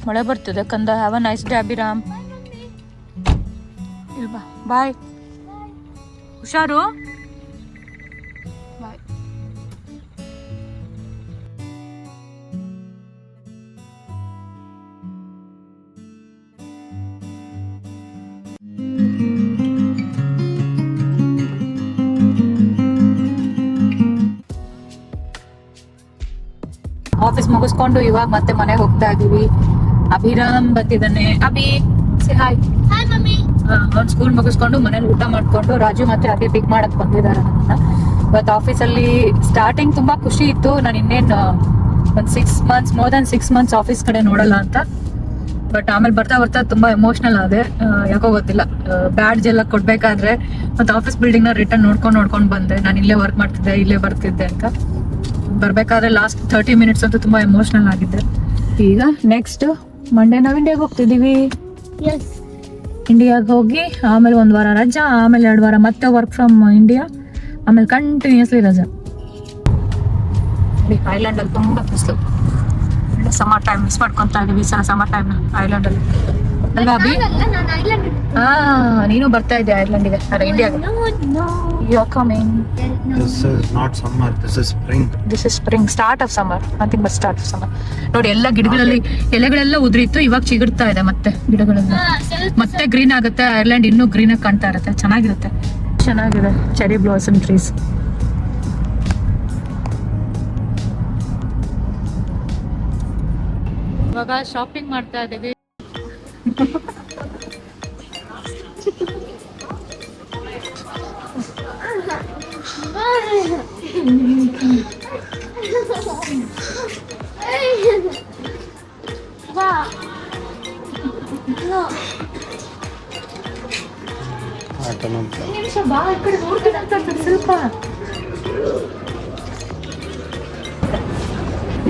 ಮಳೆ ಬರ್ತಿದೆ ಕಂದ. Have a nice day Abhiram. ಇಲ್ವಾ ಬಾಯ್, ಹುಷಾರು, ಬಾಯ್. ಆಫೀಸ್ ಮುಗಿಸ್ಕೊಂಡು ಇವಾಗ ಮತ್ತೆ ಮನೆಗೆ ಹೋಗ್ತಾ ಇದೀವಿ. ಅಭಿರಾಮ್ ಬಂದಿದ್ದಾನೆ. ಅಭಿ ಹಾಯ್. Hi mummy. ಅವ್ನು ಸ್ಕೂಲ್ ಮುಗಿಸ್ಕೊಂಡು ಮನೇಲಿ ಊಟ ಮಾಡ್ಕೊಂಡು ರಾಜು ಮತ್ತೆ ಅಭಿ ಪಿಕ್ ಮಾಡಕ್ ಬಂದಿದ್ದಾರೆ ನಮ್ಮನ್ನ. ಇವತ್ತು ಆಫೀಸಲ್ಲಿ ಸ್ಟಾರ್ಟಿಂಗ್ ತುಂಬಾ ಖುಷಿ ಇತ್ತು. ನಾನು ಇನ್ನೇನು ಒಂದು 6 months, more than 6 months office ಕಡೆ ನೋಡಲ್ಲ ಅಂತ. ಬಟ್ ಆಮೇಲೆ ಬರ್ತಾ ಬರ್ತಾ ತುಂಬಾ ಎಮೋಷನಲ್ ಆದೆ. ಯಾಕೋ ಗೊತ್ತಿಲ್ಲ, ಬ್ಯಾಡ್ಜ್ ಎಲ್ಲ ಕೊಡ್ಬೇಕಾದ್ರೆ ಮತ್ತೆ ಆಫೀಸ್ ಬಿಲ್ಡಿಂಗ್ ನ ರಿಟರ್ನ್ ನೋಡ್ಕೊಂಡು ಬಂದೆ. ನಾನು ಇಲ್ಲೇ ವರ್ಕ್ ಮಾಡ್ತಿದ್ದೆ, ಇಲ್ಲೇ ಬರ್ತಿದ್ದೆ ಅಂತ. ಬರ್ಬೇಕಾದ್ರೆ ಲಾಸ್ಟ್ 30 minutes ಅಂತೂ ತುಂಬಾ ಎಮೋಷನಲ್ ಆಗಿದ್ದೆ. ಈಗ ನೆಕ್ಸ್ಟ್ ಮಂಡೇ ನಾವು ಇಂಡಿಯಾಗೆ ಹೋಗ್ತಿದೀವಿ. ಇಂಡಿಯಾಗೆ ಹೋಗಿ ಆಮೇಲೆ 1 ವಾರ ರಜಾ, ಆಮೇಲೆ 2 ವಾರ ಮತ್ತೆ ವರ್ಕ್ ಫ್ರಮ್ ಇಂಡಿಯಾ, ಆಮೇಲೆ ಕಂಟಿನ್ಯೂಸ್ಲಿ ರಜಾ. ಐಲ್ಯಾಂಡ್ ಅಲ್ಲಿ ತುಂಬಾ ಬಿಸಿಲು. ಸಮರ್ ಟೈಮ್ ಮಿಸ್ ಮಾಡ್ಕೊಂತ ಇದೀವಿ ಈ ಸಲ. ಸಮರ್ ಟೈಮ್ ಐಲ್ಯಾಂಡ್ ಅಲ್ಲಿ ಅಲ್ವಾ ಅಭಿ? ನೀನು ಬರ್ತಾ ಇದ್ದೆ ಐರ್ಲೆಂಡಿಗೆ, ಅರೆ ಇಂಡಿಯಾಗೆ. You are coming. This is not summer, this is spring. This is spring, start of summer, nothing but start of summer. ನೋಡಿ ಎಲ್ಲ ಗಿಡಗಳಲ್ಲಿ ಎಲೆಗಳೆಲ್ಲ ಉದುರಿತ್ತು, ಇವಾಗ ಚಿಗುರ್ತಾ ಇದೆ ಮತ್ತೆ ಗಿಡಗಳೆಲ್ಲ. ಮತ್ತೆ ಗ್ರೀನ್ ಆಗುತ್ತೆ, ಐರ್ಲೆಂಡ್ ಇನ್ನೂ ಗ್ರೀನ್ ಆಗಿ ಕಾಣ್ತಾ ಇರುತ್ತೆ. ಚೆನ್ನಾಗಿದೆ ಚೆರಿ ಬ್ಲಾಸಮ್ ಟ್ರೀಸ್. ಇವಾಗ ಶಾಪಿಂಗ್ ಮಾಡ್ತಾ ಇದ್ದೀವಿ. ಬಾ ಈ ಕಡೆ ನೋಡ್ತೀನಿ ಅಂತ ಸ್ವಲ್ಪ.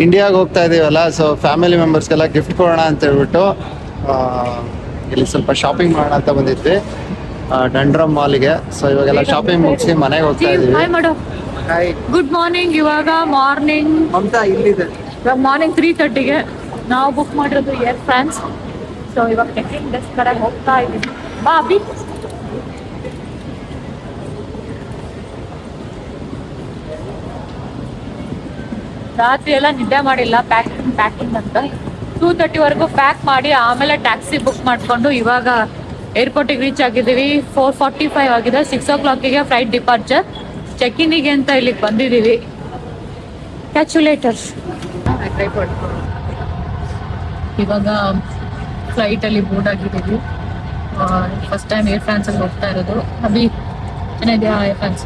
ಇಂಡಿಯಾಗೆ ಹೋಗ್ತಾ ಇದೀವಲ್ಲ, ಸೊ ಫ್ಯಾಮಿಲಿ ಮೆಂಬರ್ಸ್ಗೆಲ್ಲ ಗಿಫ್ಟ್ ಕೊಡೋಣ ಅಂತ ಹೇಳ್ಬಿಟ್ಟು ಇಲ್ಲಿ ಸ್ವಲ್ಪ ಶಾಪಿಂಗ್ ಮಾಡೋಣ ಅಂತ ಬಂದಿದ್ವಿ ಡಂಡ್ರಮ್ ಮಾಲ್ಗೆ. ಸೊ ಇವಾಗೆಲ್ಲ ಶಾಪಿಂಗ್ ಮುಗಿಸಿ ಮನೆಗೆ ಹೋಗ್ತಾ ಇದೀವಿ. ಹಾಯ್ ಮಾಡು. Good morning. ಇವಾಗ ಮಾರ್ನಿಂಗ್ ಇಲ್ಲಿದೆ. ಇವಾಗ ಮಾರ್ನಿಂಗ್ 3:30ಗೆ ನಾವು ಬುಕ್ ಮಾಡಿರೋದು ಏರ್ ಫ್ರಾನ್ಸ್. ಸೊ ಇವಾಗ ಚೆಕಿಂಗ್ ಡೆಸ್ಕ್ ಕಡೆ ಹೋಗ್ತಾ ಇದ್ದೀವಿ. ಬಾ ಅಭಿ. ರಾತ್ರಿ ಎಲ್ಲ ನಿದ್ದೆ ಮಾಡಿಲ್ಲ, ಪ್ಯಾಕಿಂಗ್ ಅಂತ 2:30ವರೆಗೂ ಪ್ಯಾಕ್ ಮಾಡಿ ಆಮೇಲೆ ಟ್ಯಾಕ್ಸಿ ಬುಕ್ ಮಾಡಿಕೊಂಡು ಇವಾಗ ಏರ್ಪೋರ್ಟಿಗೆ ರೀಚ್ ಆಗಿದ್ದೀವಿ. 4:45 ಆಗಿದೆ. 6 o'clockಗೆ ಫ್ಲೈಟ್ ಡಿಪಾರ್ಚರ್. ಚೆಕಿಂಗಿಗೆ ಅಂತ ಇಲ್ಲಿಗೆ ಬಂದಿದ್ದೀವಿ. ಕ್ಯಾಚುಲೇಟರ್ಸ್. ಇವಾಗ ಫ್ಲೈಟಲ್ಲಿ ಬೋರ್ಡ್ ಆಗಿದ್ದೀವಿ. ಫಸ್ಟ್ ಟೈಮ್ ಏರ್ ಫ್ರಾನ್ಸ್ ಅಲ್ಲಿ ಹೋಗ್ತಾ ಇರೋದು. ಅಭಿ ಚೆನ್ನಾಗಿದೆಯಾ air France?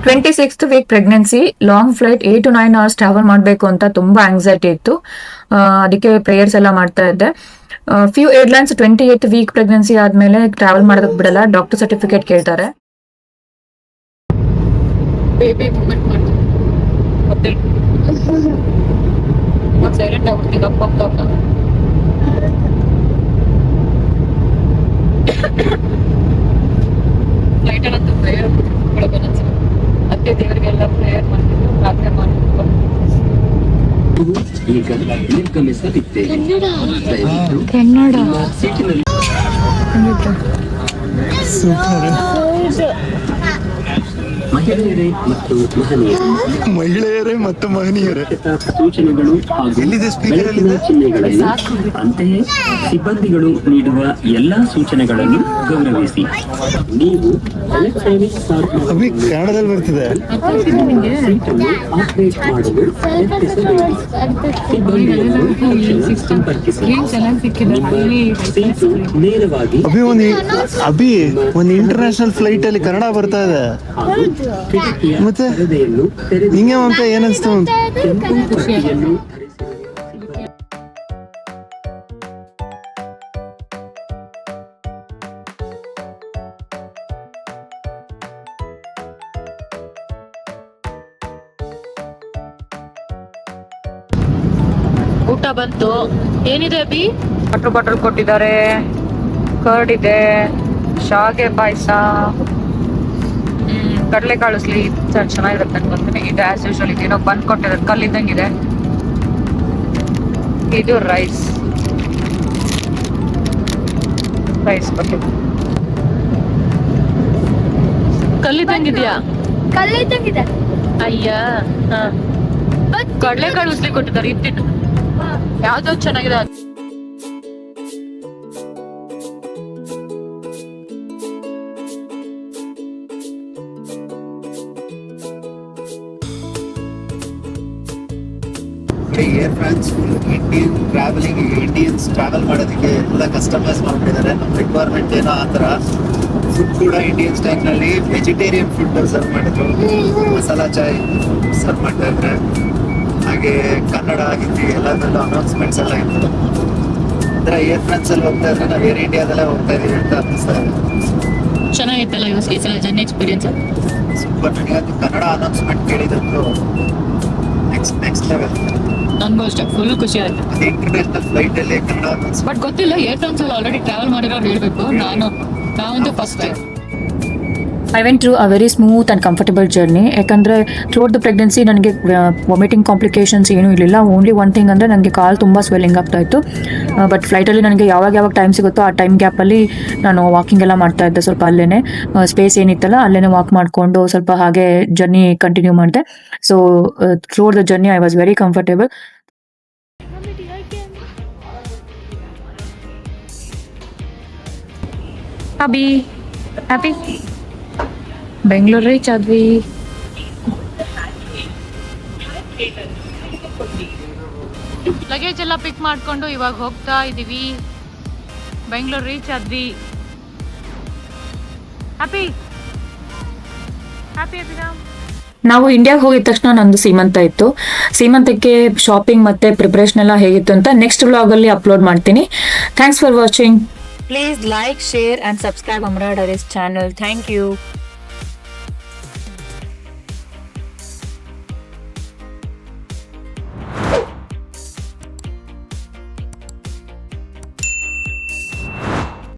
26th week pregnancy, long flight 8 to 9 hours travel ಮಾಡಬೇಕು ಅಂತ ತುಂಬಾ ಆಂಗ್ಸೈಟಿ ಇತ್ತು. ಅದಕ್ಕೆ ಪ್ರೇಯರ್ಸ್ ಎಲ್ಲ ಮಾಡ್ತಾ ಇದ್ದೆ. Few airlines 28th week pregnancy ಆದ್ಮೇಲೆ ಟ್ರಾವೆಲ್ ಮಾಡೋದಕ್ಕೆ ಬಿಡಲ್ಲ, ಡಾಕ್ಟರ್ ಸರ್ಟಿಫಿಕೇಟ್ ಕೇಳ್ತಾರೆ. ಬೇಬಿ ಮೂಮೆಂಟ್ ಮಾಡ್ತೀನಿ ಸೈಲೆಂಟ್ ಆಗ್ಬಿಡ್ತೀನಿ. ಅಪ್ಪ ಫ್ಲೈಟ್ ಎಲ್ಲ ಪ್ರೇಯರ್ ಅನ್ಸುತ್ತೆ. ಅತ್ತೆ ದೇವರಿಗೆಲ್ಲ ಪ್ರೇಯರ್ ಮಾಡ್ತಿದ್ದು ಪ್ರಾರ್ಥನೆ ಮಾಡ್ತಿದ್ದು. ಈಗ ನಿರ್ಗಮಿಸಲಿದ್ದೇವೆ. ಕನ್ನಡ ಮಹಿಳೆಯರೇ ಮತ್ತು ಮಹನೀಯರೇ ಸೂಚನೆಗಳು ಹಾಗೂ ಬೆಳಕಿನ ಚಿಹ್ನೆಗಳನ್ನು, ಅಂತೆಯೇ ಸಿಬ್ಬಂದಿಗಳು ನೀಡುವ ಎಲ್ಲಾ ಸೂಚನೆಗಳನ್ನು ಗೌರವಿಸಿ. ನೀವು ಎಲೆಕ್ಟ್ರಾನಿಕ್ ಕನ್ನಡದಲ್ಲಿ ಬರ್ತಿದೆ. ಸೀಟನ್ನು ಆಪರೇಟ್ ಮಾಡಲು ಯತ್ನಿಸಬೇಡಿ. ಸಿಬ್ಬಂದಿಯನ್ನು ಸಂಪರ್ಕಿಸಿ. ಸೀಟು ನೇರವಾಗಿ ಅಭಿ ಒಂದು ಇಂಟರ್ನ್ಯಾಷನಲ್ ಫ್ಲೈಟ್ ಅಲ್ಲಿ ಕನ್ನಡ ಬರ್ತಾ ಇದೆ. ಮತ್ತೆ ನಿಂಗೆ ಅಂತ ಏನನ್ಸ್ತು? ಊಟ ಬಂತು. ಏನಿದೆ ಅಭಿ? ವಾಟರ್ ಕೊಟ್ಟಿದ್ದಾರೆ, ಕರ್ಡ್ ಇದೆ, ಶಾವಿಗೆ ಪಾಯಸ, ಕಡಲೆಕಾಳು ಸ್ಲೀಪ್ ಚೆನ್ನಾಗಿರುತ್ತೆ ಅನ್ಕೊಂತೀನಿ. ಇದು ಆಸ್ ಯೂಶುವಲ್ ಇದೇನೋ ಬಂದ್ ಕೊಟ್ಟಿದ್ದಾರೆ, ಕಲ್ಲಿದ್ದಂಗಿದೆ. ಇದು ರೈಸ್, ಪ್ರೈಸ್ ಬಗ್ಗೆ ಕಲ್ಲಿದ್ದಂಗಿದ್ಯಾ ಕಲ್ಲಿದ್ದಂಗಿದೆ. ಅಯ್ಯ ಕಡಲೆಕಾಳು ಉಸ್ಲಿ ಕೊಟ್ಟಿದ್ದಾರೆ ಇಟ್ಟಿಟ್ಟು ಯಾವ್ದು ಚೆನ್ನಾಗಿದೆ ಅದು. Air France Indian travelling, Indians travel ಮಾಡೋದಕ್ಕೆ ಎಲ್ಲ ಕಸ್ಟಮೈಸ್ ಮಾಡ್ಬಿಟ್ಟಿದ್ದಾರೆ. ನಮ್ಮ ರಿಕ್ವೈರ್ಮೆಂಟ್ ಏನೋ ಆ ಥರ. ಫುಡ್ ಕೂಡ ಇಂಡಿಯನ್ ಸ್ಟೈಲ್ನಲ್ಲಿ ವೆಜಿಟೇರಿಯನ್ ಫುಡ್ ಸರ್ವ್ ಮಾಡಿದ್ರು. ಮಸಾಲಾ ಚಾಯ್ ಸರ್ವ್ ಮಾಡ್ತಾ ಇದ್ದಾರೆ. ಹಾಗೆ ಕನ್ನಡ, ಹಿಂದಿ ಎಲ್ಲದರಲ್ಲೂ ಅನೌನ್ಸ್ಮೆಂಟ್ಸ್ ಎಲ್ಲ ಇತ್ತು. ಅಂದರೆ ಏರ್ ಫ್ರಾನ್ಸಲ್ಲಿ ಹೋಗ್ತಾ ಇದ್ರೆ ನಾವು ಏರ್ ಇಂಡಿಯಾದಲ್ಲೇ ಹೋಗ್ತಾ ಇದೀವಿ ಅಂತ ಅನ್ನಿಸ್ತಾ ಇದೆ. ಚೆನ್ನಾಗಿತ್ತಲ್ಲ ಈ ಸಲ ಜರ್ನಿ ಎಕ್ಸ್ಪೀರಿಯನ್ಸ್ ಸೂಪರ್. ನನಗಂತೂ ಕನ್ನಡ ಅನೌನ್ಸ್ಮೆಂಟ್ ಕೇಳಿದಂತೂ ನೆಕ್ಸ್ಟ್ ಲೆವೆಲ್. ನನ್ಗೂ ಅಷ್ಟೇ ಫುಲ್ ಖುಷಿ ಆಯ್ತು. ಅದು ಇಂಟರ್ನ್ಯಾಷನಲ್ ಫ್ಲೈಟಲ್ಲಿ ಕನ್ನಡ ಅನೌನ್ಸ್ಮೆಂಟ್. ಬಟ್ ಗೊತ್ತಿಲ್ಲ ಏರ್ ಫ್ರಾನ್ಸ್ ಅಲ್ಲಿ ಆಲ್ರೆಡಿ ಟ್ರಾವೆಲ್ ಮಾಡಿರೋರು ಹೇಳ್ಬೇಕು. ನಾವಂತೂ first time. I went through a very smooth and comfortable journey. ಯಾಕಂದರೆ ಥ್ರೂಟ್ ದ ಪ್ರೆಗ್ನೆನ್ಸಿ ನನಗೆ ವಾಮಿಟಿಂಗ್ ಕಾಂಪ್ಲಿಕೇಶನ್ಸ್ ಏನೂ ಇರಲಿಲ್ಲ. ಓನ್ಲಿ ಒನ್ ಥಿಂಗ್ ಅಂದರೆ ನನಗೆ ಕಾಲು ತುಂಬ ಸ್ವೆಲ್ಲಿಂಗ್ ಆಗ್ತಾಯಿತ್ತು. ಬಟ್ ಫ್ಲೈಟಲ್ಲಿ ನನಗೆ ಯಾವಾಗ ಟೈಮ್ ಸಿಗುತ್ತೋ ಆ ಟೈಮ್ ಗ್ಯಾಪಲ್ಲಿ ನಾನು ವಾಕಿಂಗ್ ಎಲ್ಲ ಮಾಡ್ತಾ ಇದ್ದೆ. ಸ್ವಲ್ಪ ಅಲ್ಲೇ ಸ್ಪೇಸ್ ಏನಿತ್ತಲ್ಲ ಅಲ್ಲೇ ವಾಕ್ ಮಾಡಿಕೊಂಡು ಸ್ವಲ್ಪ ಹಾಗೆ ಜರ್ನಿ ಕಂಟಿನ್ಯೂ ಮಾಡಿದೆ. So throughout the journey I was very comfortable. Abhi happy Bengaluru reach ಆದ್ವಿ. ಲಗೇಜ್ ಎಲ್ಲ ಪಿಕ್ ಮಾಡ್ಕೊಂಡು ಇವಾಗ ಹೋಗ್ತಾ ಇದೀವಿ. ಬೆಂಗಳೂರು ರೀಚ್ ಆದ್ವಿ. Happy happy Abhiram. ನಾವು ಇಂಡಿಯಾಗೆ ಹೋಗಿದ ತಕ್ಷಣ ನಂದು ಸೀಮಂತ ಇತ್ತು. ಸೀಮಂತಕ್ಕೆ ಶಾಪಿಂಗ್ ಮತ್ತೆ ಪ್ರಿಪರೇಷನ್ ಎಲ್ಲ ಹೇಗಿತ್ತು ಅಂತ ನೆಕ್ಸ್ಟ್ ವ್ಲಾಗಲ್ಲಿ ಅಪ್ಲೋಡ್ ಮಾಡ್ತೀನಿ. Thanks for watching. Please like, share and subscribe Amara Diaries channel. Thank you.